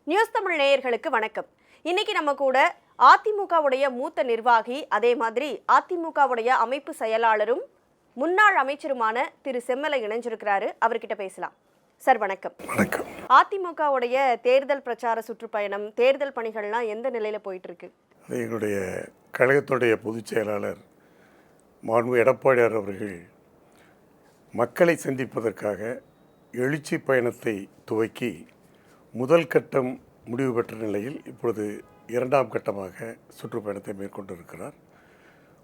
News Tamil நேயர்களுக்கு வணக்கம். இன்னைக்கு நம்ம கூட அதிமுகவுடைய மூத்த நிர்வாகி, அதே மாதிரி அதிமுகவுடைய அமைப்பு செயலாளரும் முன்னாள் அமைச்சருமான திரு செம்மலை இணைஞ்சிருக்கிறாரு. அவர்கிட்ட பேசலாம். சார் வணக்கம். வணக்கம். அதிமுகவுடைய தேர்தல் பிரச்சார சுற்றுப்பயணம், தேர்தல் பணிகள்லாம் எந்த நிலையில போயிட்டு இருக்கு? எங்களுடைய கழகத்துடைய பொதுச் செயலாளர் மாண்பு எடப்பாடியார் அவர்கள் மக்களை சந்திப்பதற்காக எழுச்சி பயணத்தை துவக்கி முதல் கட்டம் முடிவு பெற்ற நிலையில் இப்பொழுது இரண்டாம் கட்டமாக சுற்றுப்பயணத்தை மேற்கொண்டிருக்கிறார்.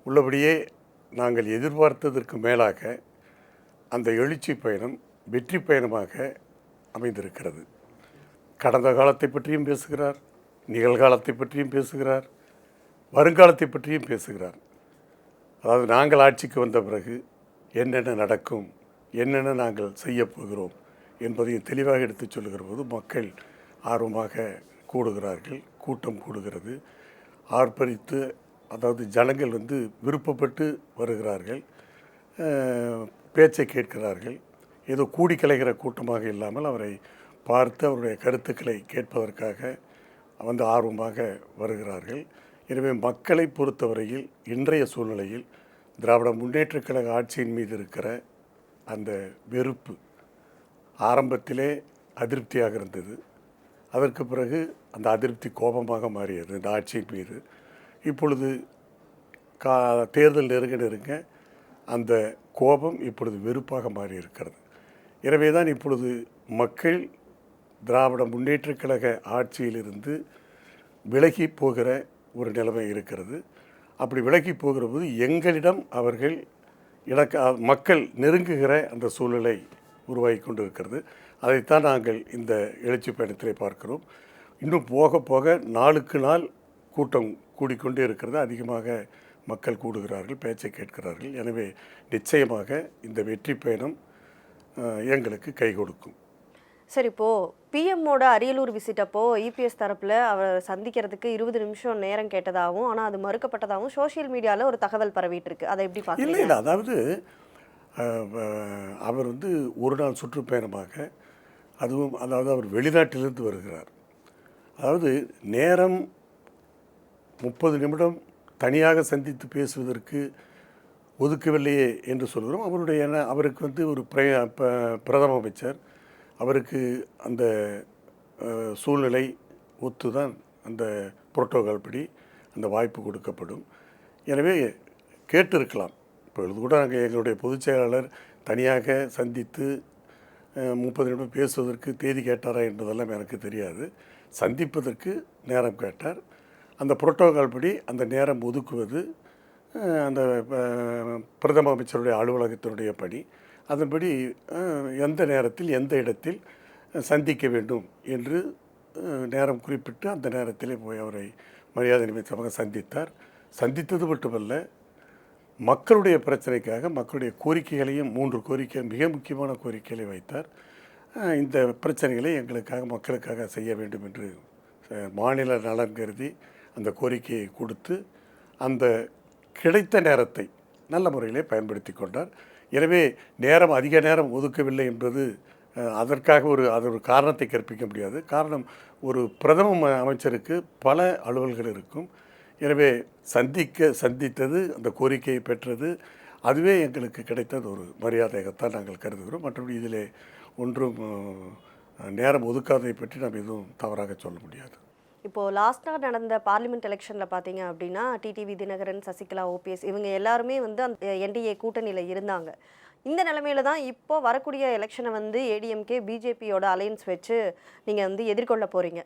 உள்ளபடியே நாங்கள் எதிர்பார்த்ததற்கு மேலாக அந்த எழுச்சி பயணம் வெற்றி பயணமாக அமைந்திருக்கிறது. கடந்த காலத்தை பற்றியும் பேசுகிறார், நிகழ்காலத்தை பற்றியும் பேசுகிறார், வருங்காலத்தை பற்றியும் பேசுகிறார். அதாவது நாங்கள் ஆட்சிக்கு வந்த பிறகு என்னென்ன நடக்கும், என்னென்ன நாங்கள் செய்யப்போகிறோம் என்பதையும் தெளிவாக எடுத்துச் சொல்லுகிற போது மக்கள் ஆர்வமாக கூடுகிறார்கள், கூட்டம் கூடுகிறது, ஆர்ப்பரித்து, அதாவது ஜனங்கள் விருப்பப்பட்டு வருகிறார்கள், பேச்சை கேட்கிறார்கள். ஏதோ கூடி கலைகிற கூட்டமாக இல்லாமல் அவரை பார்த்து அவருடைய கருத்துக்களை கேட்பதற்காக ஆர்வமாக வருகிறார்கள். எனவே மக்களை பொறுத்தவரையில் இன்றைய சூழ்நிலையில் திராவிட முன்னேற்றக் கழக ஆட்சியின் மீது இருக்கிற அந்த வெறுப்பு ஆரம்பத்திலே அதிருப்தியாக இருந்தது. அதற்கு பிறகு அந்த அதிருப்தி கோபமாக மாறியது இந்த ஆட்சியின் மீது. இப்பொழுது தேர்தல் நெருங்க அந்த கோபம் இப்பொழுது வெறுப்பாக மாறி இருக்கிறது. எனவே தான் இப்பொழுது மக்கள் திராவிட முன்னேற்றக் கழக ஆட்சியிலிருந்து விலகி போகிற ஒரு நிலைமை இருக்கிறது. அப்படி விலகி போகிற போது எங்களிடம் அவர்கள் மக்கள் நெருங்குகிற அந்த சூழ்நிலை உருவாகி கொண்டு இருக்கிறது. அதைத்தான் நாங்கள் இந்த எழுச்சி பயணத்திலே பார்க்கிறோம். இன்னும் போக போக நாளுக்கு நாள் கூட்டம் கூடிக்கொண்டே இருக்கிறது. அதிகமாக மக்கள் கூடுகிறார்கள், பேச்சை கேட்கிறார்கள். எனவே நிச்சயமாக இந்த வெற்றி பயணம் எங்களுக்கு கை கொடுக்கும். சரி, இப்போது பிஎம்மோட அரியலூர் விசிட் அப்போ இபிஎஸ் தரப்பில் அவர் சந்திக்கிறதுக்கு 20 நிமிஷம் நேரம் கேட்டதாகவும், ஆனால் அது மறுக்கப்பட்டதாகவும் சோஷியல் மீடியாவில் ஒரு தகவல் பரவிட்டு இருக்கு. அதை எப்படி பார்க்கல? இல்லை, அதாவது அவர் ஒரு நாள் சுற்றுப்பயணமாக, அதுவும் அதாவது அவர் வெளிநாட்டிலிருந்து வருகிறார். அதாவது நேரம் 30 நிமிடம் தனியாக சந்தித்து பேசுவதற்கு ஒதுக்கவில்லையே என்று சொல்கிறோம். அவருக்கு ஒரு பிரதம அமைச்சர், அவருக்கு அந்த சூழ்நிலை ஒத்து தான் அந்த புரோட்டோகால் படி அந்த வாய்ப்பு கொடுக்கப்படும். எனவே கேட்டிருக்கலாம். இப்பொழுது கூட எங்களுடைய பொதுச் செயலாளர் தனியாக சந்தித்து 30 நிமிடம் பேசுவதற்கு தேதி கேட்டாரா என்பதெல்லாம் எனக்கு தெரியாது. சந்திப்பதற்கு நேரம் கேட்டார். அந்த புரோட்டோகால் படி அந்த நேரம் ஒதுக்குவது அந்த பிரதம அமைச்சருடைய அலுவலகத்தினுடைய பணி. அதன்படி எந்த நேரத்தில் எந்த இடத்தில் சந்திக்க வேண்டும் என்று நேரம் குறிப்பிட்டு அந்த நேரத்திலே போய் அவரை மரியாதை நிமித்தமாக சந்தித்தார். சந்தித்தது மட்டுமல்ல, மக்களுடைய பிரச்சனைக்காக மக்களுடைய கோரிக்கைகளையும் 3 கோரிக்கை, மிக முக்கியமான கோரிக்கைகளை வைத்தார். இந்த பிரச்சனைகளை எங்களுக்காக மக்களுக்காக செய்ய வேண்டும் என்று மாநில நலன் கருதி அந்த கோரிக்கையை கொடுத்து அந்த கிடைத்த நேரத்தை நல்ல முறையிலே பயன்படுத்தி கொண்டார். எனவே அதிக நேரம் ஒதுக்கவில்லை என்பது அதற்காக ஒரு காரணத்தை கற்பிக்க முடியாது. காரணம், ஒரு பிரதம அமைச்சருக்கு பல அலுவல்கள் இருக்கும். எனவே சந்தித்தது, அந்த கோரிக்கையை பெற்றது, அதுவே எங்களுக்கு கிடைத்தது ஒரு மரியாதையாகத்தான் நாங்கள் கருதுகிறோம். மற்றபடி இதில் ஒன்றும் நேரம் ஒதுக்காததை பற்றி நாம் எதுவும் தவறாக சொல்ல முடியாது. இப்போது லாஸ்ட்டாக நடந்த பார்லிமெண்ட் எலெக்ஷனில் பார்த்தீங்க அப்படின்னா டிடிவி தினகரன், சசிகலா, ஓபிஎஸ் இவங்க எல்லாருமே அந்த என்டிஏ கூட்டணியில் இருந்தாங்க. இந்த நிலைமையில தான் இப்போ வரக்கூடிய எலெக்ஷனை ஏடிஎம்கே பிஜேபியோட அலையன்ஸ் வச்சு நீங்கள் எதிர்கொள்ள போகிறீங்க.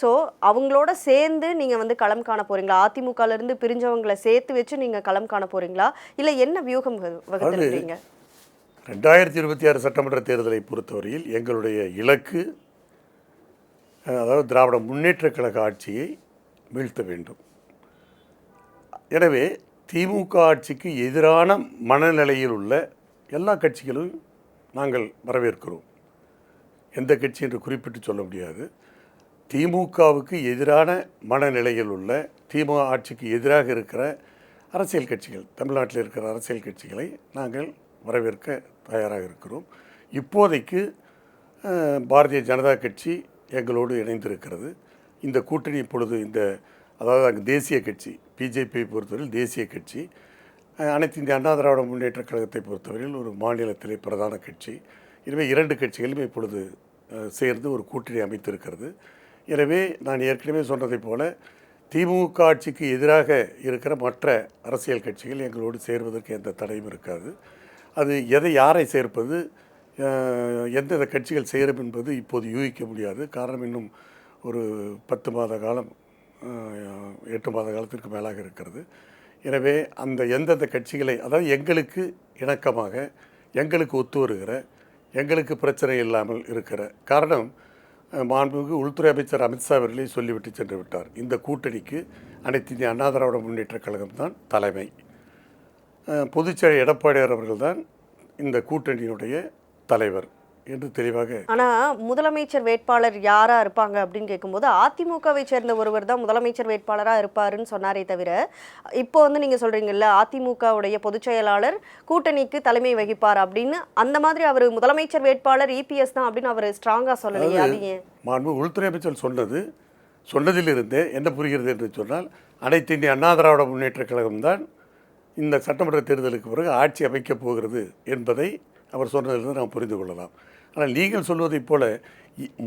ஸோ அவங்களோட சேர்ந்து நீங்கள் களம் காண போகிறீங்களா? அதிமுகலேருந்து பிரிஞ்சவங்களை சேர்த்து வச்சு நீங்கள் களம் காண போகிறீங்களா, இல்லை என்ன வியூகம் வகுத்துறீங்க? 2026 சட்டமன்ற தேர்தலை பொறுத்தவரையில் எங்களுடைய இலக்கு, அதாவது திராவிட முன்னேற்றக் கழக ஆட்சியை வீழ்த்த வேண்டும். எனவே திமுக ஆட்சிக்கு எதிரான மனநிலையில் உள்ள எல்லா கட்சிகளும் நாங்கள் வரவேற்கிறோம். எந்த கட்சி என்று குறிப்பிட்டு சொல்ல முடியாது. திமுகவுக்கு எதிரான மனநிலையில் உள்ள, திமுக ஆட்சிக்கு எதிராக இருக்கிற அரசியல் கட்சிகள், தமிழ்நாட்டில் இருக்கிற அரசியல் கட்சிகளை நாங்கள் வரவேற்க தயாராக இருக்கிறோம். இப்போதைக்கு பாரதிய ஜனதா கட்சி எங்களோடு இணைந்திருக்கிறது. இந்த கூட்டணி இப்பொழுது அதாவது அங்கே தேசிய கட்சி பிஜேபியை பொறுத்தவரையில் தேசிய கட்சி, அனைத்து இந்திய அண்ணா திராவிட முன்னேற்றக் கழகத்தை பொறுத்தவரையில் ஒரு மாநிலத்திலே பிரதான கட்சி. எனவே 2 கட்சிகளும் இப்பொழுது சேர்ந்து ஒரு கூட்டணி அமைத்திருக்கிறது. எனவே நான் ஏற்கனவே சொன்னதைப் போல திமுக ஆட்சிக்கு எதிராக இருக்கிற மற்ற அரசியல் கட்சிகள் எங்களோடு சேர்வதற்கு எந்த தடையும் இருக்காது. அது யாரை சேர்ப்பது, எந்தெந்த கட்சிகள் சேரும் என்பது இப்போது யூகிக்க முடியாது. காரணம் இன்னும் ஒரு 10 மாத காலம் 8 மாத காலத்திற்கு மேலாக இருக்கிறது. எனவே அந்த எந்தெந்த கட்சிகளை, அதாவது எங்களுக்கு இணக்கமாக, எங்களுக்கு ஒத்து வருகிற, எங்களுக்கு பிரச்சனை இல்லாமல் இருக்கிற, காரணம் மாண்புமிகு உள்துறை அமைச்சர் அமித்ஷா அவர்களே சொல்லிவிட்டு சென்று விட்டார். இந்த கூட்டணிக்கு அனைத்து இந்திய அண்ணா திராவிட முன்னேற்றக் கழகம் தான் தலைமை. பொதுச்செயலர் எடப்பாடியார் அவர்கள்தான் இந்த கூட்டணியினுடைய தலைவர் என்று தெளிவாக. ஆனால் முதலமைச்சர் வேட்பாளர் யாராக இருப்பாங்க அப்படின்னு கேட்கும்போது அதிமுகவை சேர்ந்த ஒருவர் தான் முதலமைச்சர் வேட்பாளராக இருப்பாருன்னு சொன்னாரே தவிர, இப்போ வந்து நீங்கள் சொல்கிறீங்கல்ல அதிமுகவுடைய பொதுச் செயலாளர் கூட்டணிக்கு தலைமை வகிப்பார் அப்படின்னு, அந்த மாதிரி அவர் முதலமைச்சர் வேட்பாளர் இபிஎஸ் தான் அப்படின்னு அவர் ஸ்ட்ராங்காக சொல்லலையே. அது ஏன்? மாண்பு உள்துறை அமைச்சர் சொன்னதிலிருந்தே என்ன புரிகிறது என்று சொன்னால், அனைத்து இந்திய அண்ணா திராவிட முன்னேற்றக் கழகம்தான் இந்த சட்டமன்ற தேர்தலுக்கு பிறகு ஆட்சி அமைக்கப் போகிறது என்பதை அவர் சொன்னதிலிருந்து நாம் புரிந்து கொள்ளலாம். ஆனால் நீங்கள் சொல்வதைப் போல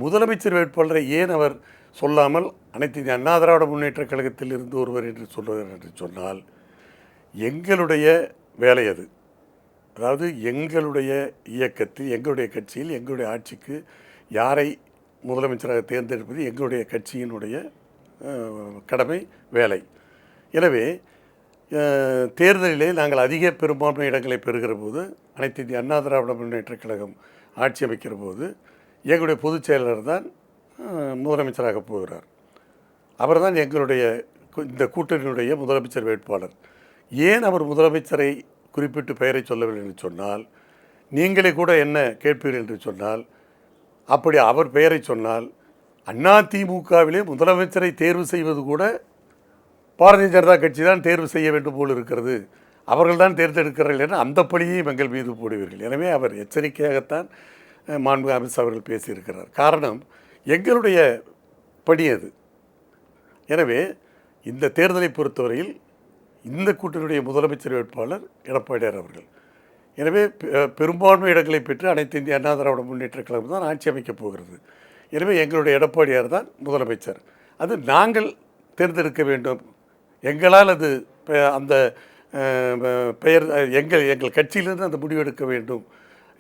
முதலமைச்சர் வேட்பாளரை ஏன் அவர் சொல்லாமல் அனைத்து இந்திய அண்ணா திராவிட முன்னேற்றக் கழகத்தில் இருந்து ஒருவர் என்று சொல்வார் என்று சொன்னால், எங்களுடைய வேலை அது. அதாவது எங்களுடைய இயக்கத்தில், எங்களுடைய கட்சியில், எங்களுடைய ஆட்சிக்கு யாரை முதலமைச்சராக தேர்ந்தெடுப்பது எங்களுடைய கட்சியினுடைய கடமை, வேலை. எனவே தேர்தலிலே நாங்கள் அதிக பெரும்பான்மை இடங்களை பெறுகிற போது, அனைத்து இந்திய அண்ணா திராவிட முன்னேற்றக் கழகம் ஆட்சி அமைக்கிற போது எங்களுடைய பொதுச் செயலாளர் தான் முதலமைச்சராக போகிறார். அவர் தான் எங்களுடைய இந்த கூட்டணியினுடைய முதலமைச்சர் வேட்பாளர். ஏன் அவர் முதலமைச்சரை குறிப்பிட்டு பெயரை சொல்லவில்லை என்று சொன்னால், நீங்களே கூட என்ன கேட்பீர்கள் என்று சொன்னால், அப்படி அவர் பெயரை சொன்னால் அதிமுகவிலே முதலமைச்சரை தேர்வு செய்வது கூட பாரதிய ஜனதா கட்சி தான் தேர்வு செய்ய வேண்டும் போல் இருக்கிறது, அவர்கள் தான் தேர்ந்தெடுக்கிறார்கள் என அந்த பழியையும் எங்கள் மீது போடுவீர்கள். எனவே அவர் எச்சரிக்கையாகத்தான் மாண்பு அமித்ஷா அவர்கள் பேசியிருக்கிறார். காரணம் எங்களுடைய பணி அது. எனவே இந்த தேர்தலை பொறுத்தவரையில் இந்த கூட்டணியுடைய முதலமைச்சர் வேட்பாளர் எடப்பாடியார் அவர்கள். எனவே பெரும்பான்மை இடங்களை பெற்று அனைத்து இந்திய அண்ணா திராவிட முன்னேற்றக் கழகம் தான் ஆட்சி அமைக்கப் போகிறது. எனவே எங்களுடைய எடப்பாடியார் தான் முதலமைச்சர். அது நாங்கள் தேர்ந்தெடுக்க வேண்டும். எங்களால் அது அந்த பெயர் எங்கள் கட்சியிலிருந்து அந்த முடிவு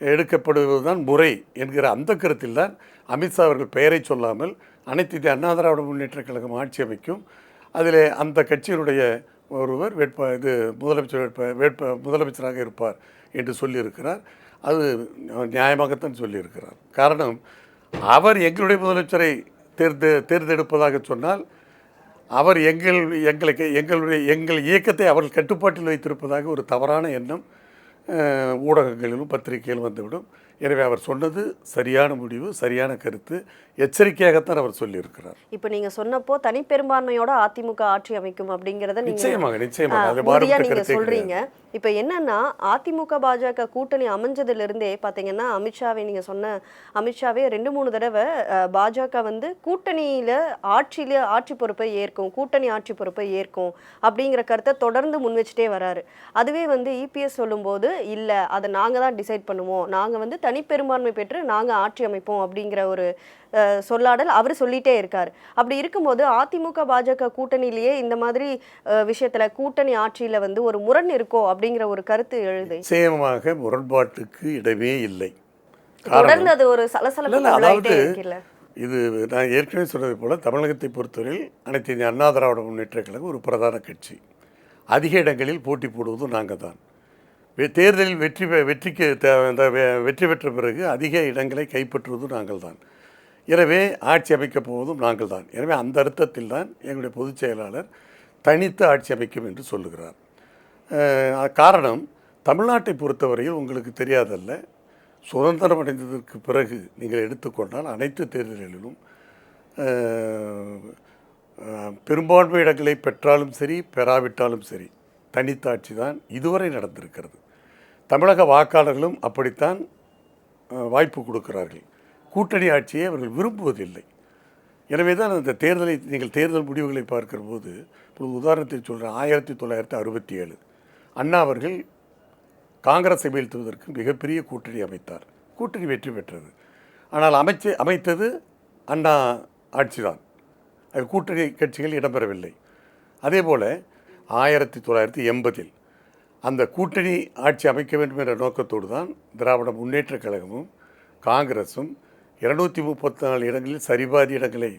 எடுக்கப்படுவது தான் முறை என்கிற அந்த கருத்தில் தான் அமித்ஷா அவர்கள் பெயரை சொல்லாமல் அனைத்து இந்திய அண்ணா திராவிட முன்னேற்றக் கழகம் ஆட்சி அமைக்கும், அதில் அந்த கட்சியினுடைய ஒருவர் முதலமைச்சராக இருப்பார் என்று சொல்லியிருக்கிறார். அது நியாயமாகத்தான் சொல்லியிருக்கிறார். காரணம், அவர் எங்களுடைய முதலமைச்சரை தேர்ந்தெடுப்பதாக சொன்னால் அவர் எங்கள் இயக்கத்தை அவர்கள் கட்டுப்பாட்டில் வைத்திருப்பதாக ஒரு தவறான எண்ணம் ஊடகங்களிலும் பத்திரிகையிலும் வந்துவிடும். எனவே அவர் சொன்னது சரியான முடிவு, சரியான கருத்து, எச்சரிக்கையாகத்தான் அவர் சொல்லியிருக்கிறார். இப்போ நீங்கள் சொன்னப்போ தனிப்பெரும்பான்மையோட அதிமுக ஆட்சி அமைக்கும் அப்படிங்கிறத நிச்சயமாக நீங்கள் சொல்கிறீங்க. இப்போ என்னன்னா, அதிமுக பாஜக கூட்டணி அமைஞ்சதுலேருந்தே பார்த்தீங்கன்னா அமித்ஷாவே 2-3 தடவை பாஜக வந்து கூட்டணியில் ஆட்சி பொறுப்பை ஏற்கும், கூட்டணி ஆட்சி பொறுப்பை ஏற்கும் அப்படிங்கிற கருத்தை தொடர்ந்து முன் வச்சுட்டே வராரு. அதுவே வந்து இபிஎஸ் சொல்லும்போது இல்லை, அதை நாங்கள் தான் டிசைட் பண்ணுவோம், நாங்கள் வந்து தனிப்பெரும்பான்மை பெற்று நாங்கள் ஆட்சி அமைப்போம் அப்படிங்கிற ஒரு சொல்லாடல் அவர் சொல்லிட்டே இருக்கார். அப்படி இருக்கும்போது அதிமுக பாஜக கூட்டணியிலேயே இந்த மாதிரி விஷயத்துல கூட்டணி ஆட்சியில வந்து ஒரு முரண் இருக்கோ அப்படிங்கிற ஒரு கருத்து எழுது. நிச்சயமாக முரண்பாட்டுக்கு இடமே இல்லை. தொடர்ந்து அது ஒரு சலசலப்பு. இது நான் ஏற்கனவே சொன்னது போல தமிழகத்தை பொறுத்தவரையில் அனைத்து இந்திய அண்ணா திராவிட முன்னேற்றக் கழகம் ஒரு பிரதான கட்சி. அதிக இடங்களில் போட்டி போடுவதும் நாங்கள் தான். தேர்தலில் வெற்றி பெற்ற பிறகு அதிக இடங்களை கைப்பற்றுவதும் நாங்கள் தான். எனவே ஆட்சி அமைக்கப் போவதும் நாங்கள் தான். எனவே அந்த அர்த்தத்தில் தான் எங்களுடைய பொதுச் செயலாளர் தனித்து ஆட்சி அமைக்கும் என்று சொல்லுகிறார். காரணம், தமிழ்நாட்டை பொறுத்தவரையில் உங்களுக்கு தெரியாதல்ல, சுதந்திரம் அடைந்ததற்கு பிறகு நீங்கள் எடுத்துக்கொண்டால் அனைத்து தேர்தல்களிலும் பெரும்பான்மை இடங்களை பெற்றாலும் சரி பெறாவிட்டாலும் சரி தனித்தாட்சி தான் இதுவரை நடந்திருக்கிறது. தமிழக வாக்காளர்களும் அப்படித்தான் வாய்ப்பு கொடுக்கிறார்கள். கூட்டணி ஆட்சியை அவர்கள் விரும்புவதில்லை. எனவே தான் அந்த தேர்தலை நீங்கள் தேர்தல் முடிவுகளை பார்க்கிற போது ஒரு உதாரணத்தை சொல்கிறேன். 1967 அண்ணா அவர்கள் காங்கிரஸை வீழ்த்துவதற்கு மிகப்பெரிய கூட்டணி அமைத்தார். கூட்டணி வெற்றி பெற்றது. ஆனால் அமைத்தது அண்ணா ஆட்சிதான். அது கூட்டணி கட்சிகள் இடம்பெறவில்லை. அதே போல் 1980 அந்த கூட்டணி ஆட்சி அமைக்க வேண்டும் என்ற நோக்கத்தோடு தான் திராவிட முன்னேற்றக் கழகமும் காங்கிரஸும் 234 இடங்களில் சரிபாதி இடங்களை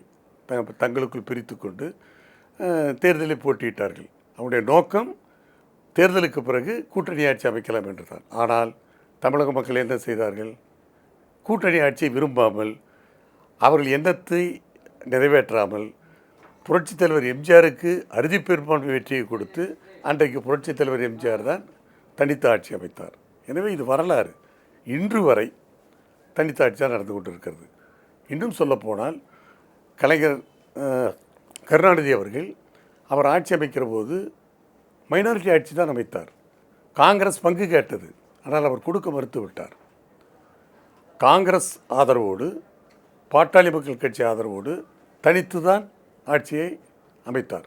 தங்களுக்குள் பிரித்து கொண்டு தேர்தலில் போட்டியிட்டார்கள். அவருடைய நோக்கம் தேர்தலுக்கு பிறகு கூட்டணி ஆட்சி அமைக்கலாம் என்று தான். ஆனால் தமிழக மக்கள் என்ன செய்தார்கள்? கூட்டணி ஆட்சியை விரும்பாமல், அவர்கள் எண்ணத்தை நிறைவேற்றாமல், புரட்சித் தலைவர் எம்ஜிஆருக்கு அறுதி பெரும்பான்மை வெற்றியை கொடுத்து அன்றைக்கு புரட்சித் தலைவர் எம்ஜிஆர் தான் தனித்த ஆட்சி அமைத்தார். எனவே இது வரலாறு. இன்று வரை தனித்த ஆட்சியாக நடந்து கொண்டிருக்கிறது. இன்னும் சொல்லப்போனால் கலைஞர் கருணாநிதி அவர்கள் அவர் ஆட்சி அமைக்கிற போது மைனாரிட்டி ஆட்சி தான் அமைத்தார். காங்கிரஸ் பங்கு கேட்டது, ஆனால் அவர் கொடுக்க மறுத்து விட்டார். காங்கிரஸ் ஆதரவோடு, பாட்டாளி மக்கள் கட்சி ஆதரவோடு தனித்து தான் ஆட்சியை அமைத்தார்.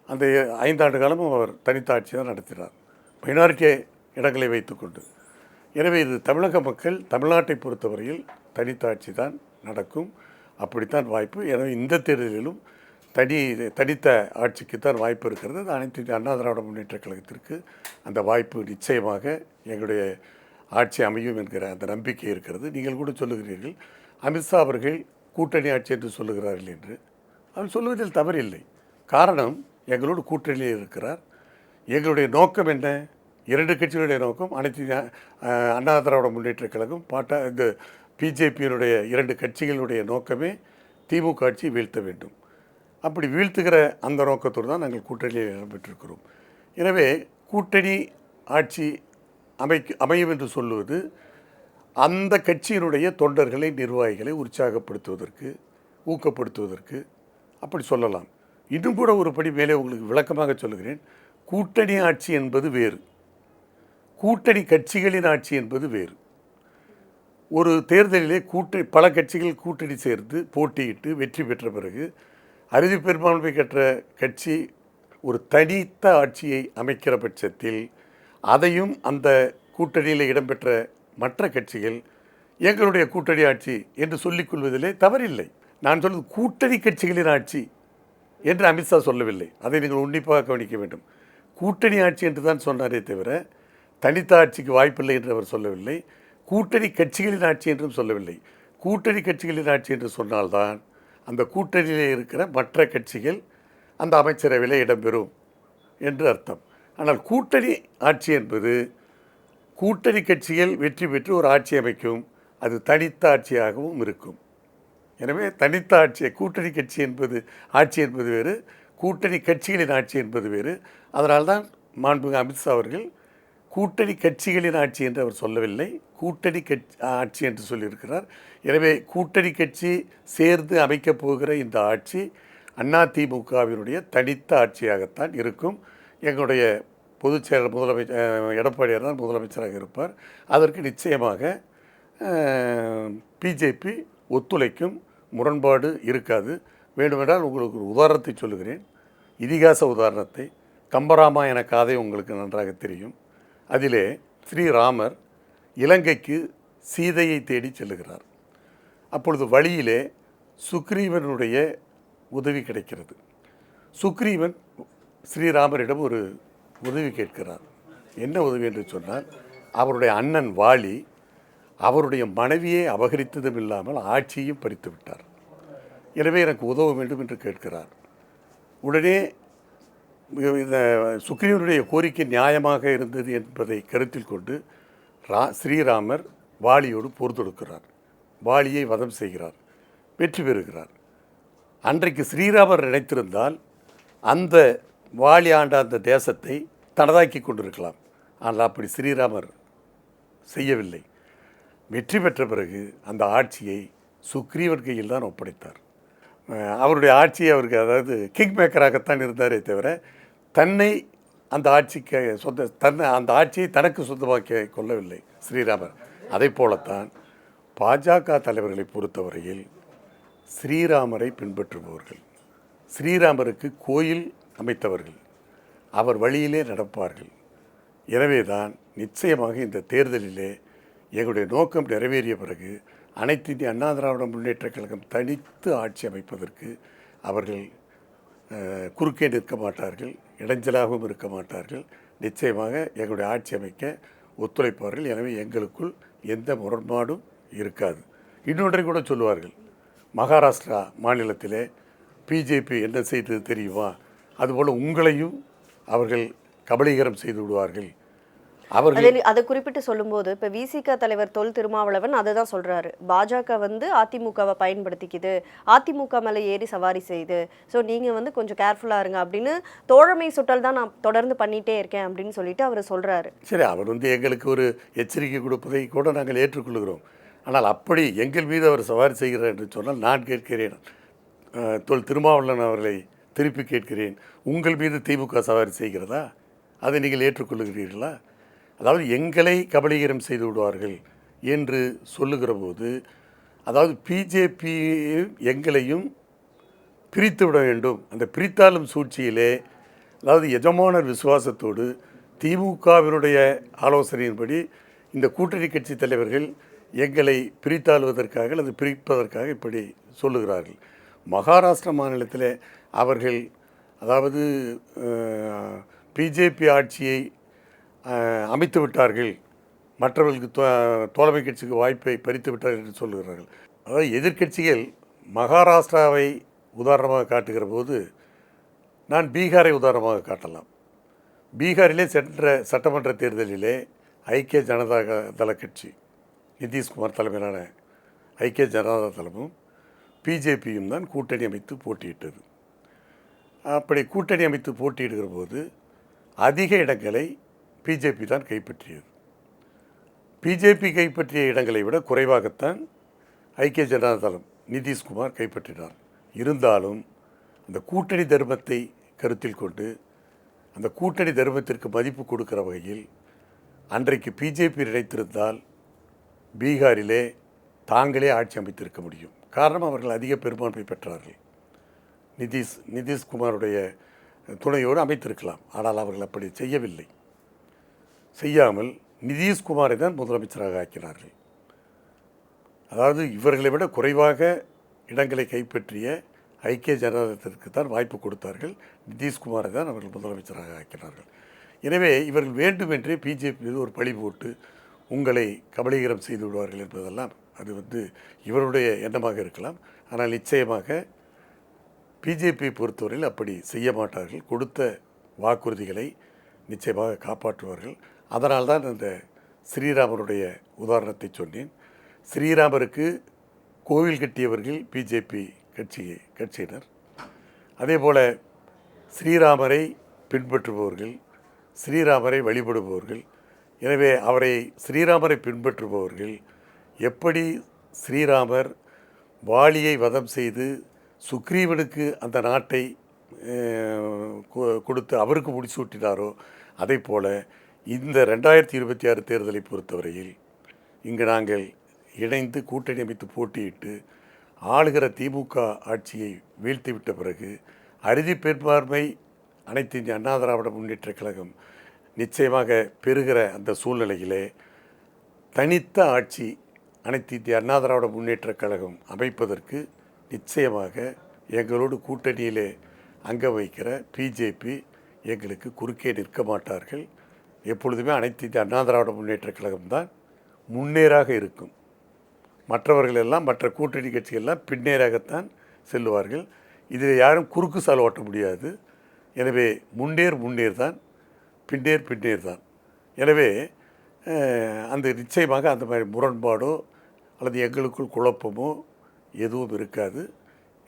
அந்த 5 ஆண்டு காலமும் அவர் தனித்த ஆட்சி தான் நடத்தினார், மைனாரிட்டி இடங்களை வைத்துக்கொண்டு. எனவே இது தமிழக மக்கள் தமிழ்நாட்டை பொறுத்தவரையில் தனித்த ஆட்சி தான் நடக்கும். அப்படித்தான் வாய்ப்பு. எனவே இந்த தேர்தலிலும் தனித்த ஆட்சிக்குத்தான் வாய்ப்பு இருக்கிறது. அது அனைத்து அண்ணா திராவிட முன்னேற்றக் கழகத்திற்கு அந்த வாய்ப்பு நிச்சயமாக எங்களுடைய ஆட்சி அமையும் என்கிற அந்த நம்பிக்கை இருக்கிறது. நீங்கள் கூட சொல்லுகிறீர்கள் அமித்ஷா அவர்கள் கூட்டணி ஆட்சி என்று சொல்லுகிறார்கள் என்று. அவர் சொல்லுவதில் தவறில்லை. காரணம், எங்களோடு கூட்டணியில் இருக்கிறார். எங்களுடைய நோக்கம் என்ன? 2 கட்சிகளுடைய நோக்கம், அனைத்து அண்ணா திராவிட முன்னேற்றக் கழகம் இந்த பிஜேபியினுடைய 2 கட்சிகளுடைய நோக்கமே திமுக ஆட்சியை வீழ்த்த வேண்டும். அப்படி வீழ்த்துகிற அந்த நோக்கத்தோடு தான் நாங்கள் கூட்டணியில் இடம்பெற்றிருக்கிறோம். எனவே கூட்டணி ஆட்சி அமையும் என்று சொல்லுவது அந்த கட்சியினுடைய தொண்டர்களை, நிர்வாகிகளை உற்சாகப்படுத்துவதற்கு, ஊக்கப்படுத்துவதற்கு அப்படி சொல்லலாம். இன்னும் கூட ஒரு படி மேலே உங்களுக்கு விளக்கமாக சொல்லுகிறேன். கூட்டணி ஆட்சி என்பது வேறு, கூட்டணி கட்சிகளின் ஆட்சி என்பது வேறு. ஒரு தேர்தலிலே பல கட்சிகள் கூட்டணி சேர்ந்து போட்டியிட்டு வெற்றி பெற்ற பிறகு அறுதி பெரும்பான்மை பெற்ற கட்சி ஒரு தனித்த ஆட்சியை அமைக்கிற பட்சத்தில் அதையும் அந்த கூட்டணியில் இடம்பெற்ற மற்ற கட்சிகள் எங்களுடைய கூட்டணி ஆட்சி என்று சொல்லிக்கொள்வதிலே தவறில்லை. நான் சொல்வது கூட்டணி கட்சிகளின் ஆட்சி என்று அமித்ஷா சொல்லவில்லை. அதை நீங்கள் உன்னிப்பாக கவனிக்க வேண்டும். கூட்டணி ஆட்சி என்று தான் சொன்னாரே தவிர தனித்த ஆட்சிக்கு வாய்ப்பில்லை என்று அவர் சொல்லவில்லை. கூட்டணி கட்சிகளின் ஆட்சி என்றும் சொல்லவில்லை. கூட்டணி கட்சிகளின் ஆட்சி என்று சொன்னால்தான் அந்த கூட்டணியிலே இருக்கிற மற்ற கட்சிகள் அந்த அமைச்சரவையில் இடம்பெறும் என்று அர்த்தம். ஆனால் கூட்டணி ஆட்சி என்பது கூட்டணி கட்சிகள் வெற்றி பெற்று ஒரு ஆட்சி அமைக்கும், அது தனித்த ஆட்சியாகவும் இருக்கும். எனவே தனித்த ஆட்சியை கூட்டணி கட்சி என்பது ஆட்சி என்பது வேறு, கூட்டணி கட்சிகளின் ஆட்சி என்பது வேறு. அதனால்தான் மாண்புமிகு அமித்ஷா அவர்கள் கூட்டணி கட்சிகளின் ஆட்சி என்று அவர் சொல்லவில்லை, கூட்டணி ஆட்சி என்று சொல்லியிருக்கிறார். எனவே கூட்டணி கட்சி சேர்ந்து அமைக்கப் போகிற இந்த ஆட்சி அதிமுகவினுடைய தனித்த ஆட்சியாகத்தான் இருக்கும். எங்களுடைய பொதுச் செயலர் எடப்பாடியார் தான் முதலமைச்சராக இருப்பார். அதற்கு நிச்சயமாக பிஜேபி ஒத்துழைக்கும், முரண்பாடு இருக்காது. வேண்டுமென்றால் உங்களுக்கு ஒரு உதாரணத்தை சொல்லுகிறேன், இதிகாச உதாரணத்தை. கம்பராமாயண காதை உங்களுக்கு நன்றாக தெரியும். அதிலே ஸ்ரீராமர் இலங்கைக்கு சீதையை தேடி செல்லுகிறார். அப்பொழுது வழியிலே சுக்ரீவனுடைய உதவி கிடைக்கிறது. சுக்ரீவன் ஸ்ரீராமரிடம் ஒரு உதவி கேட்கிறார். என்ன உதவி என்று சொன்னால், அவருடைய அண்ணன் வாலி அவருடைய மனைவியை அபகரித்ததும் இல்லாமல் ஆட்சியையும் பறித்து விட்டார். எனவே எனக்கு உதவ வேண்டும் என்று கேட்கிறார். உடனே இந்த சுக்ரீவனுடைய கோரிக்கை நியாயமாக இருந்தது என்பதை கருத்தில் கொண்டு ஸ்ரீராமர் வாலியோடு போர் தொடுக்கிறார். வாலியை வதம் செய்கிறார், வெற்றி பெறுகிறார். அன்றைக்கு ஸ்ரீராமர் நினைத்திருந்தால் அந்த வாலி ஆண்ட அந்த தேசத்தை தனதாக்கி கொண்டிருக்கலாம். ஆனால் அப்படி ஸ்ரீராமர் செய்யவில்லை. வெற்றி பெற்ற பிறகு அந்த ஆட்சியை சுக்ரீவன் கையில் தான் ஒப்படைத்தார். அவருடைய ஆட்சியை அவருக்கு, அதாவது கிங் மேக்கராகத்தான் இருந்தாரே தவிர தன்னை அந்த ஆட்சிக்கு அந்த ஆட்சியை தனக்கு சொந்தமாக்கி கொள்ளவில்லை ஸ்ரீராமர். அதை போலத்தான் பாஜக தலைவர்களை பொறுத்தவரையில் ஸ்ரீராமரை பின்பற்றுபவர்கள், ஸ்ரீராமருக்கு கோயில் அமைத்தவர்கள், அவர் வழியிலே நடப்பார்கள். எனவே தான் நிச்சயமாக இந்த தேர்தலிலே எங்களுடைய நோக்கம் நிறைவேறிய பிறகு அனைத்து இந்திய அண்ணா திராவிட முன்னேற்றக் கழகம் தனித்து ஆட்சி அமைப்பதற்கு அவர்கள் குறுக்கே நிற்க மாட்டார்கள், இடைஞ்சலாகவும் இருக்க மாட்டார்கள். நிச்சயமாக எங்களுடைய ஆட்சி அமைக்க ஒத்துழைப்பார்கள். எனவே எங்களுக்குள் எந்த முரண்பாடும் இருக்காது. இன்னொன்றை கூட சொல்லுவார்கள், மகாராஷ்டிரா மாநிலத்திலே பிஜேபி என்ன செய்தது தெரியுமா, அதுபோல் உங்களையும் அவர்கள் கபலீகரம் செய்து விடுவார்கள். அவர்கள் அதை குறிப்பிட்டு சொல்லும்போது இப்போ விசிக தலைவர் தொல் திருமாவளவன் அதை தான் சொல்றாரு. பாஜக வந்து அதிமுகவை பயன்படுத்திக்குது, அதிமுக மேலே ஏறி சவாரி செய்யுது, ஸோ நீங்கள் வந்து கொஞ்சம் கேர்ஃபுல்லாக இருங்க அப்படின்னு தோழமை சுட்டல் தான் நான் தொடர்ந்து பண்ணிகிட்டே இருக்கேன் அப்படின்னு சொல்லிட்டு அவர் சொல்கிறாரு. சரி, அவர் வந்து எங்களுக்கு ஒரு எச்சரிக்கை கொடுப்பதை கூட நாங்கள் ஏற்றுக்கொள்கிறோம். ஆனால் அப்படி எங்கள் மீது அவர் சவாரி செய்கிறார் என்று சொன்னால் நான் கேட்கிறேன், தொல் திருமாவளவன் அவர்களை திருப்பி கேட்கிறேன், உங்கள் மீது திமுக சவாரி செய்கிறதா? அதை நீங்கள் ஏற்றுக்கொள்ளுகிறீர்களா? அதாவது எங்களை கபலீகரம் செய்து விடுவார்கள் என்று சொல்லுகிற போது, அதாவது பிஜேபி எங்களையும் பிரித்து விட வேண்டும், அந்த பிரித்தாளும் சூழ்ச்சியிலே, அதாவது எஜமானர் விசுவாசத்தோடு திமுகவினுடைய ஆலோசனையின்படி இந்த கூட்டணி கட்சி தலைவர்கள் எங்களை பிரித்தாளுவதற்காக அல்லது பிரிப்பதற்காக இப்படி சொல்லுகிறார்கள். மகாராஷ்டிரா மாநிலத்தில் அவர்கள் அதாவது பிஜேபி ஆட்சியை அமைத்து விட்டார்கள், மற்றவர்களுக்கு தோழமை கட்சிக்கு வாய்ப்பை பறித்து விட்டார்கள் என்று சொல்லுகிறார்கள். அதாவது எதிர்க்கட்சிகள் மகாராஷ்டிராவை உதாரணமாக காட்டுகிற போது நான் பீகாரை உதாரணமாக காட்டலாம். பீகாரிலே சென்ற சட்டமன்ற தேர்தலிலே ஐக்கிய ஜனதா தள கட்சி, நிதிஷ்குமார் தலைமையிலான ஐக்கிய ஜனதா தளமும் பிஜேபியும் தான் கூட்டணி அமைத்து போட்டியிட்டது. அப்படி கூட்டணி அமைத்து போட்டியிடுகிற போது அதிக இடங்களை பிஜேபி தான் கைப்பற்றியது. பிஜேபி கைப்பற்றிய இடங்களை விட குறைவாகத்தான் ஐக்கிய ஜனதா தளம் நிதிஷ்குமார் கைப்பற்றினார். இருந்தாலும் அந்த கூட்டணி தர்மத்தை கருத்தில் கொண்டு அந்த கூட்டணி தர்மத்திற்கு மதிப்பு கொடுக்கிற வகையில் அன்றைக்கு பிஜேபி நினைத்திருந்தால் பீகாரிலே தாங்களே ஆட்சி அமைத்திருக்க முடியும். காரணம், அவர்கள் அதிக பெரும்பான்மை பெற்றார்கள். நிதிஷ்குமாருடைய துணையோடு அமைத்திருக்கலாம். ஆனால் அவர்கள் அப்படி செய்யவில்லை. செய்யாமல் நிதிஷ்குமாரை தான் முதலமைச்சராக ஆக்கினார்கள். அதாவது இவர்களை விட குறைவாக இடங்களை கைப்பற்றிய ஐக்கிய ஜனதாதளத்திற்கு தான் வாய்ப்பு கொடுத்தார்கள். நிதிஷ்குமாரை தான் அவர்கள் முதலமைச்சராக ஆக்கினார்கள். எனவே இவர்கள் வேண்டுமென்றே பிஜேபி மீது ஒரு பழி போட்டு உங்களை கபலீகரம் செய்து விடுவார்கள் என்பதெல்லாம் அது வந்து இவருடைய எண்ணமாக இருக்கலாம். ஆனால் நிச்சயமாக பிஜேபியை பொறுத்தவரையில் அப்படி செய்ய மாட்டார்கள். கொடுத்த வாக்குறுதிகளை நிச்சயமாக காப்பாற்றுவார்கள். அதனால்தான் அந்த ஸ்ரீராமருடைய உதாரணத்தை சொன்னேன். ஸ்ரீராமருக்கு கோவில் கட்டியவர்கள் பிஜேபி கட்சியினர். அதே போல் ஸ்ரீராமரை பின்பற்றுபவர்கள், ஸ்ரீராமரை வழிபடுபவர்கள். எனவே ஸ்ரீராமரை பின்பற்றுபவர்கள் எப்படி ஸ்ரீராமர் வாலியை வதம் செய்து சுக்ரீவனுக்கு அந்த நாட்டை கொடுத்து அவருக்கு முடிசூட்டினாரோ, அதை போல் இந்த 2026 தேர்தலை பொறுத்தவரையில் இங்கு நாங்கள் இணைந்து கூட்டணி அமைத்து போட்டியிட்டு ஆளுகிற திமுக ஆட்சியை வீழ்த்திவிட்ட பிறகு அறுதி பெரும்பான்மை அனைத்து இந்திய அண்ணா திராவிட முன்னேற்றக் கழகம் நிச்சயமாக பெறுகிற அந்த சூழ்நிலையிலே தனித்த ஆட்சி அனைத்து இந்திய அண்ணா திராவிட முன்னேற்றக் கழகம் அமைப்பதற்கு நிச்சயமாக எங்களோடு கூட்டணியிலே அங்க வைக்கிற பிஜேபி எங்களுக்கு குறுக்கே நிற்க மாட்டார்கள். எப்பொழுதுமே அனைத்து இந்திய அண்ணா திராவிட முன்னேற்றக் கழகம்தான் முன்னேறாக இருக்கும். மற்றவர்கள் எல்லாம், மற்ற கூட்டணி கட்சிகள்லாம் பின்னேறாகத்தான் செல்லுவார்கள். இதில் யாரும் குறுக்கு சால் ஓட்ட முடியாது. எனவே முன்னேர் தான், பின்னேர் தான். எனவே அந்த நிச்சயமாக அந்த மாதிரி முரண்பாடோ அல்லது எங்களுக்குள் குழப்பமோ எதுவும் இருக்காது.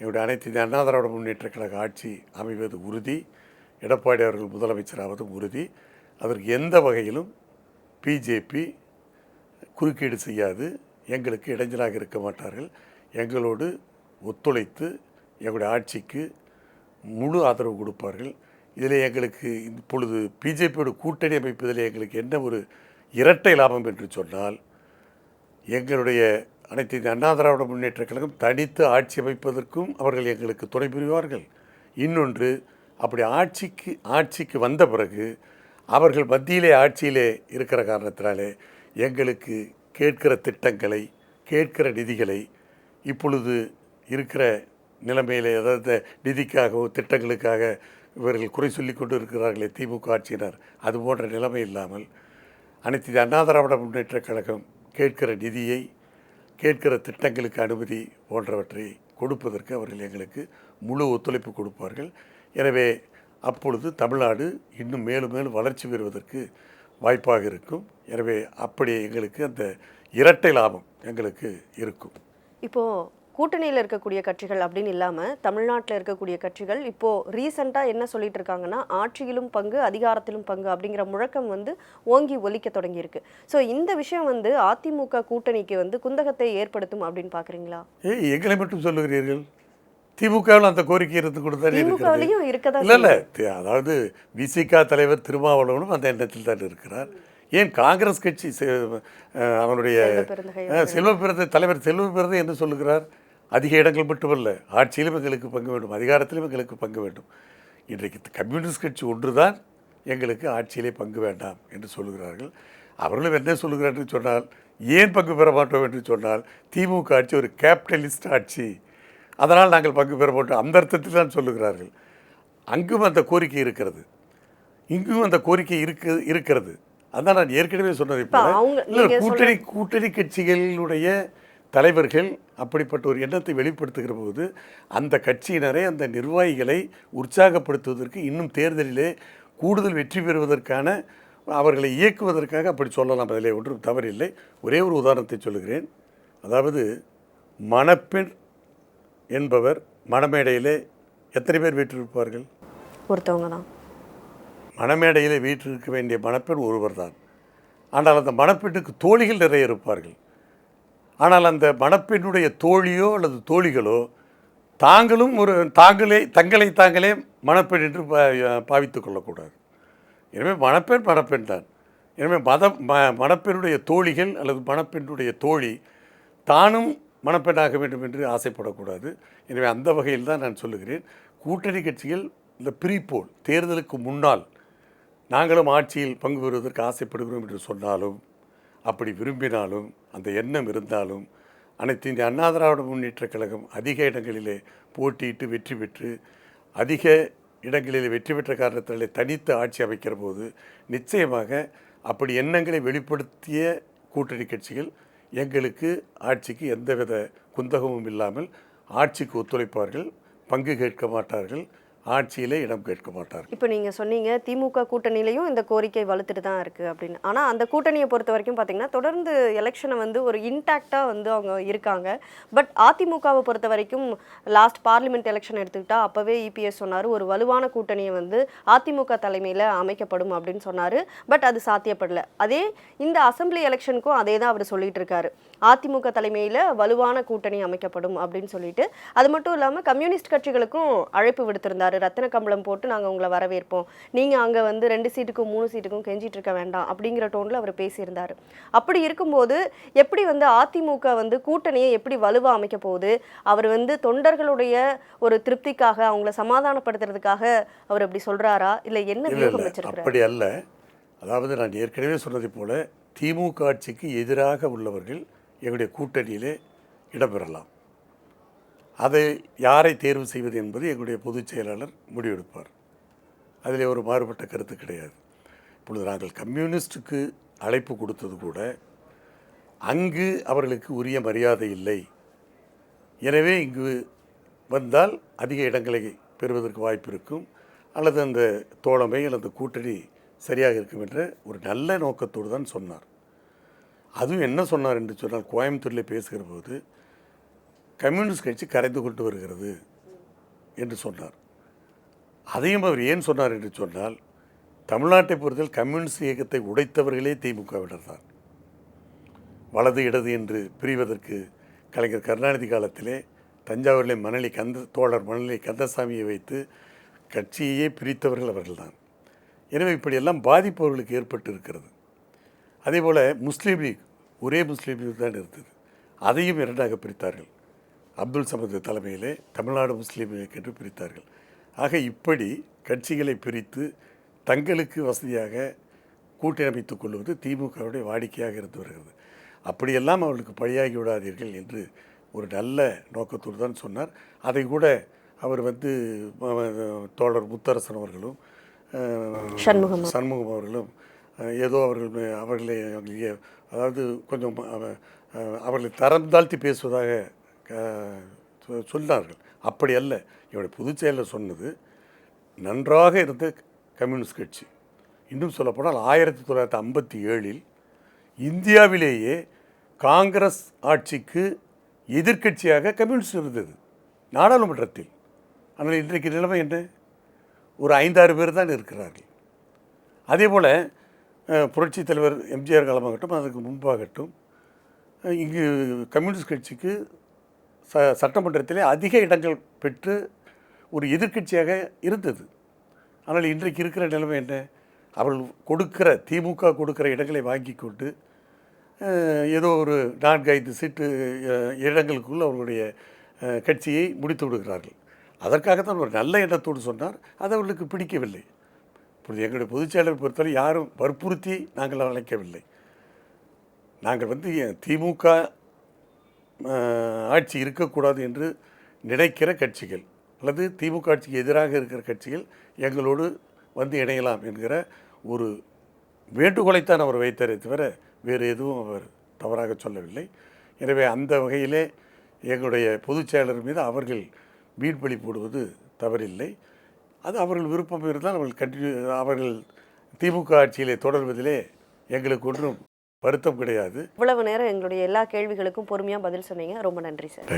என்னுடைய அனைத்து இந்திய அண்ணா திராவிட முன்னேற்றக் கழக ஆட்சி அமைவது உறுதி. எடப்பாடி அவர்கள் முதலமைச்சராவதும் உறுதி. அதற்கு எந்த வகையிலும் பிஜேபி குறுக்கீடு செய்யாது, எங்களுக்கு இடைஞ்சலாக இருக்க மாட்டார்கள். எங்களோடு ஒத்துழைத்து எங்களுடைய ஆட்சிக்கு முழு ஆதரவு கொடுப்பார்கள். இதில் எங்களுக்கு இப்பொழுது பிஜேபியோட கூட்டணி அமைப்பதில் எங்களுக்கு என்ன ஒரு இரட்டை லாபம் என்று சொன்னால், எங்களுடைய அனைத்து இந்திய அண்ணா திராவிட முன்னேற்றக் கழகம் தனித்து ஆட்சி அமைப்பதற்கும் அவர்கள் எங்களுக்கு துணை புரிவார்கள். இன்னொன்று, அப்படி ஆட்சிக்கு வந்த பிறகு அவர்கள் மத்தியிலே ஆட்சியிலே இருக்கிற காரணத்தினாலே எங்களுக்கு கேட்கிற திட்டங்களை, கேட்கிற நிதிகளை இப்பொழுது இருக்கிற நிலைமையிலே, அதாவது நிதிக்காகவோ திட்டங்களுக்காக இவர்கள் குறை சொல்லி கொண்டு இருக்கிறார்களே திமுக ஆட்சியினர், அது போன்ற நிலைமை இல்லாமல் அனைத்து இந்திய அண்ணா திராவிட முன்னேற்றக் கழகம் கேட்கிற நிதியை, கேட்கிற திட்டங்களுக்கு அனுமதி போன்றவற்றை கொடுப்பதற்கு அவர்கள் எங்களுக்கு முழு ஒத்துழைப்பு கொடுப்பார்கள். எனவே அப்பொழுது தமிழ்நாடு இன்னும் மேலும் மேலும் வளர்ச்சி பெறுவதற்கு வாய்ப்பாக இருக்கும். எனவே அப்படி எங்களுக்கு அந்த இரட்டை லாபம் எங்களுக்கு இருக்கும். இப்போது கூட்டணியில் இருக்கக்கூடிய கட்சிகள் அப்படின்னு இல்லாமல் தமிழ்நாட்டில் இருக்கக்கூடிய கட்சிகள் இப்போது ரீசெண்டாக என்ன சொல்லிட்டு இருக்காங்கன்னா, ஆட்சியிலும் பங்கு அதிகாரத்திலும் பங்கு அப்படிங்கிற முழக்கம் வந்து ஓங்கி ஒலிக்க தொடங்கியிருக்கு. ஸோ இந்த விஷயம் வந்து அதிமுக கூட்டணிக்கு வந்து குந்தகத்தை ஏற்படுத்தும் அப்படின்னு பார்க்குறீங்களா? எங்களை மட்டும் சொல்லுகிறீர்கள், திமுகவில் அந்த கோரிக்கை இருந்து கொடுத்தாரு. திமுகவிலையும் இருக்கதா? இல்லை, அதாவது விசிக தலைவர் திருமாவளவனும் அந்த எண்ணத்தில் தான் இருக்கிறார். ஏன் காங்கிரஸ் கட்சி அவனுடைய செல்வப்பிரத தலைவர் செல்வப்பிரதை என்ன சொல்லுகிறார்? அதிக இடங்கள் மட்டுமல்ல, ஆட்சியிலும் எங்களுக்கு பங்கு வேண்டும், அதிகாரத்திலும் எங்களுக்கு பங்கு வேண்டும். இன்றைக்கு கம்யூனிஸ்ட் கட்சி ஒன்று தான் எங்களுக்கு ஆட்சியிலே பங்கு வேண்டாம் என்று சொல்லுகிறார்கள். அவர்களும் என்ன சொல்லுகிறார் என்று சொன்னால், ஏன் பங்கு பெற மாட்டோம் என்று சொன்னால், திமுக ஆட்சி ஒரு கேபிட்டலிஸ்ட் ஆட்சி, அதனால் நாங்கள் பங்கு பெற மாட்டோம், அந்த அர்த்தத்தில் தான் சொல்லுகிறார்கள். அங்கும் அந்த கோரிக்கை இருக்கிறது, இங்கும் அந்த கோரிக்கை இருக்கிறது. அதான் நான் ஏற்கனவே சொன்னதை போல கூட்டணி கட்சிகளுடைய தலைவர்கள் அப்படிப்பட்ட ஒரு எண்ணத்தை வெளிப்படுத்துகிற போது அந்த கட்சியினரை, அந்த நிர்வாகிகளை உற்சாகப்படுத்துவதற்கு, இன்னும் தேர்தலிலே கூடுதல் வெற்றி பெறுவதற்கான, அவர்களை இயக்குவதற்காக அப்படி சொல்லலாம். அதில் ஒன்றும் தவறில்லை. ஒரே ஒரு உதாரணத்தை சொல்லுகிறேன். அதாவது மணப்பெண் என்பவர் மணமேடையிலே எத்தனை பேர் வீற்றிருப்பார்கள்? ஒருத்தவங்க தான். மணமேடையிலே வீற்றிருக்க வேண்டிய மணப்பெண் ஒருவர் தான். ஆனால் அந்த மணப்பெண்ணுக்கு தோழிகள் நிறைய இருப்பார்கள். ஆனால் அந்த மணப்பெண்ணுடைய தோழியோ அல்லது தோழிகளோ தங்களை தாங்களே மணப்பெண் என்று பாவித்து கொள்ளக்கூடாது. எனவே மணப்பெண் தான். எனவே மணப்பெண்ணுடைய தோழிகள் அல்லது மணப்பெண்ணுடைய தோழி தானும் மணப்பெண்ணாக வேண்டும் என்று ஆசைப்படக்கூடாது. எனவே அந்த வகையில் தான் நான் சொல்லுகிறேன், கூட்டணி கட்சிகள் இந்த பிரிப்போல் தேர்தலுக்கு முன்னால் நாங்களும் ஆட்சியில் பங்கு பெறுவதற்கு ஆசைப்படுகிறோம் என்று சொன்னாலும், அப்படி விரும்பினாலும், அந்த எண்ணம் இருந்தாலும், அனைத்து இந்திய அண்ணா திராவிட முன்னேற்றக் கழகம் அதிக இடங்களிலே போட்டியிட்டு வெற்றி பெற்று, அதிக இடங்களிலே வெற்றி பெற்ற காரணத்தினாலே தனித்து ஆட்சி அமைக்கிற போது நிச்சயமாக அப்படி எண்ணங்களை வெளிப்படுத்திய கூட்டணி கட்சிகள் எங்களுக்கு ஆட்சிக்கு எந்தவித குந்தகமும் இல்லாமல் ஆட்சிக்கு ஒத்துழைப்பார்கள், பங்கு கேட்க மாட்டார்கள், ஆட்சியிலே இடம் கேட்க மாட்டார்கள். இப்போ நீங்கள் சொன்னீங்க திமுக கூட்டணியிலையும் இந்த கோரிக்கை வலுத்துட்டு தான் இருக்குது அப்படின்னு. ஆனால் அந்த கூட்டணியை பொறுத்த வரைக்கும் பார்த்தீங்கன்னா தொடர்ந்து எலெக்ஷனை வந்து ஒரு இன்டாக்டாக வந்து அவங்க இருக்காங்க. பட் அதிமுகவை பொறுத்த வரைக்கும் லாஸ்ட் பார்லிமெண்ட் எலெக்ஷன் எடுத்துக்கிட்டால் அப்போவே இபிஎஸ் சொன்னார், ஒரு வலுவான கூட்டணியை வந்து அதிமுக தலைமையில் அமைக்கப்படும் அப்படின்னு சொன்னார். பட் அது சாத்தியப்படலை. அதே இந்த அசம்பிளி எலெக்ஷனுக்கும் அதே தான் அவர் சொல்லிட்டு இருக்காரு, அதிமுக தலைமையில் வலுவான கூட்டணி அமைக்கப்படும் அப்படின்னு சொல்லிட்டு. அது மட்டும் இல்லாமல் கம்யூனிஸ்ட் கட்சிகளுக்கும் அழைப்பு விடுத்திருந்தார், ரத்தின கம்பளம் போட்டு நாங்கள் உங்களை வரவேற்போம், நீங்கள் அங்கே வந்து 2 சீட்டுக்கும் 3 சீட்டுக்கும் கெஞ்சிட்டு இருக்க வேண்டாம் அப்படிங்கிற டோனில் அவர் பேசியிருந்தார். அப்படி இருக்கும்போது எப்படி வந்து அதிமுக வந்து கூட்டணியை எப்படி வலுவாக அமைக்க போகுது? அவர் வந்து தொண்டர்களுடைய ஒரு திருப்திக்காக, அவங்கள சமாதானப்படுத்துறதுக்காக அவர் அப்படி சொல்கிறாரா, இல்லை என்ன வியூகம் வச்சிருக்காரு? அப்படி அல்ல. அதாவது நான் ஏற்கனவே சொன்னதை போல திமுக ஆட்சிக்கு எதிராக உள்ளவர்கள் எங்களுடைய கூட்டணியிலே இடம்பெறலாம். அதை யாரை தேர்வு செய்வது என்பது எங்களுடைய பொதுச் செயலாளர் முடிவெடுப்பார். அதில் ஒரு மாறுபட்ட கருத்து கிடையாது. இப்பொழுது நாங்கள் கம்யூனிஸ்டுக்கு அழைப்பு கொடுத்தது கூட அங்கு அவர்களுக்கு உரிய மரியாதை இல்லை, எனவே இங்கு வந்தால் அதிக இடங்களை பெறுவதற்கு வாய்ப்பு இருக்கும், அல்லது அந்த தோழமை அல்லது கூட்டணி சரியாக இருக்கும் என்ற ஒரு நல்ல நோக்கத்தோடு தான் சொன்னார். அதுவும் என்ன சொன்னார் என்று சொன்னால், கோயம்புத்தூரில் பேசுகிற போது கம்யூனிஸ்ட் கட்சி கரைந்து கொண்டு வருகிறது என்று சொன்னார். அதையும் அவர் ஏன் சொன்னார் என்று சொன்னால், தமிழ்நாட்டை பொறுத்தவரை கம்யூனிஸ்ட் இயக்கத்தை உடைத்தவர்களே திமுகவினர் தான். வலது இடது என்று பிரிவதற்கு கலைஞர் கருணாநிதி காலத்திலே தஞ்சாவூரிலே தோழர் மணலி கந்தசாமியை வைத்து கட்சியையே பிரித்தவர்கள் அவர்கள்தான். எனவே இப்படியெல்லாம் பாதிப்பு அவர்களுக்கு ஏற்பட்டு இருக்கிறது. அதே போல் முஸ்லீம் லீக், ஒரே முஸ்லீம் லீக் தான் இருந்தது. அதையும் இரண்டாக பிரித்தார்கள். அப்துல் சமது தலைமையிலே தமிழ்நாடு முஸ்லீம் லீக் என்று பிரித்தார்கள். ஆக இப்படி கட்சிகளை பிரித்து தங்களுக்கு வசதியாக கூட்டணி அமைத்துக் கொள்வது திமுகவுடைய வாடிக்கையாக இருந்து வருகிறது. அப்படியெல்லாம் அவர்களுக்கு பழியாகி விடாதீர்கள் என்று ஒரு நல்ல நோக்கத்தோடு தான் சொன்னார். அதை கூட அவர் தோழர் முத்தரசன் அவர்களும் சண்முகம் அவர்களும் ஏதோ அவர்களை அதாவது கொஞ்சம் அவர்களை தரம் தாழ்த்தி பேசுவதாக சொன்னார்கள். அப்படி அல்ல. இவருடைய பொதுச் செயலர் சொன்னது நன்றாக இருந்த கம்யூனிஸ்ட் கட்சி. இன்னும் சொல்லப்போனால் 1957 இந்தியாவிலேயே காங்கிரஸ் ஆட்சிக்கு எதிர்க்கட்சியாக கம்யூனிஸ்ட் இருந்தது நாடாளுமன்றத்தில். ஆனால் இன்றைக்கு நிலைமை என்ன? ஒரு 5-6 பேர் தான் இருக்கிறார்கள். அதே போல் புரட்சித் தலைவர் எம்ஜிஆர் காலமாகட்டும் அதுக்கு முன்பாகட்டும் இங்கு கம்யூனிஸ்ட் கட்சிக்கு சட்டமன்றத்திலே அதிக இடங்கள் பெற்று ஒரு எதிர்க்கட்சியாக இருந்தது. ஆனால் இன்றைக்கு இருக்கிற நிலைமை என்ன? அவர்கள் திமுக கொடுக்கிற இடங்களை வாங்கி கொண்டு ஏதோ ஒரு 4-5 சீட்டு இடங்களுக்குள் அவர்களுடைய கட்சியை முடித்து விடுகிறார்கள். அதற்காகத்தான் ஒரு நல்ல எண்ணத்தோடு சொன்னார். அது அவர்களுக்கு பிடிக்கவில்லை. இப்பொழுது எங்களுடைய பொதுச்செயலர் பொறுத்தவரை யாரும் வற்புறுத்தி நாங்கள் அழைக்கவில்லை. நாங்கள் திமுக ஆட்சி இருக்கக்கூடாது என்று நினைக்கிற கட்சிகள் அல்லது திமுக ஆட்சிக்கு எதிராக இருக்கிற கட்சிகள் எங்களோடு இணையலாம் என்கிற ஒரு வேண்டுகோளைத்தான் அவர் வைத்தாரே தவிர வேறு எதுவும் அவர் தவறாக சொல்லவில்லை. எனவே அந்த வகையிலே எங்களுடைய பொதுச் செயலர் மீது அவர்கள் வீண்பழி போடுவது தவறில்லை. அது அவர்கள் விருப்பம் இருந்தால் அவர்கள் திமுக ஆட்சியிலே தொடர்வதிலே எங்களுக்கு ஒன்றும் வருத்தம் கிடையாது. இவ்வளவு நேரம் எங்களுடைய எல்லா கேள்விகளுக்கும் பொறுமையாக பதில் சொன்னீங்க. ரொம்ப நன்றி சார்.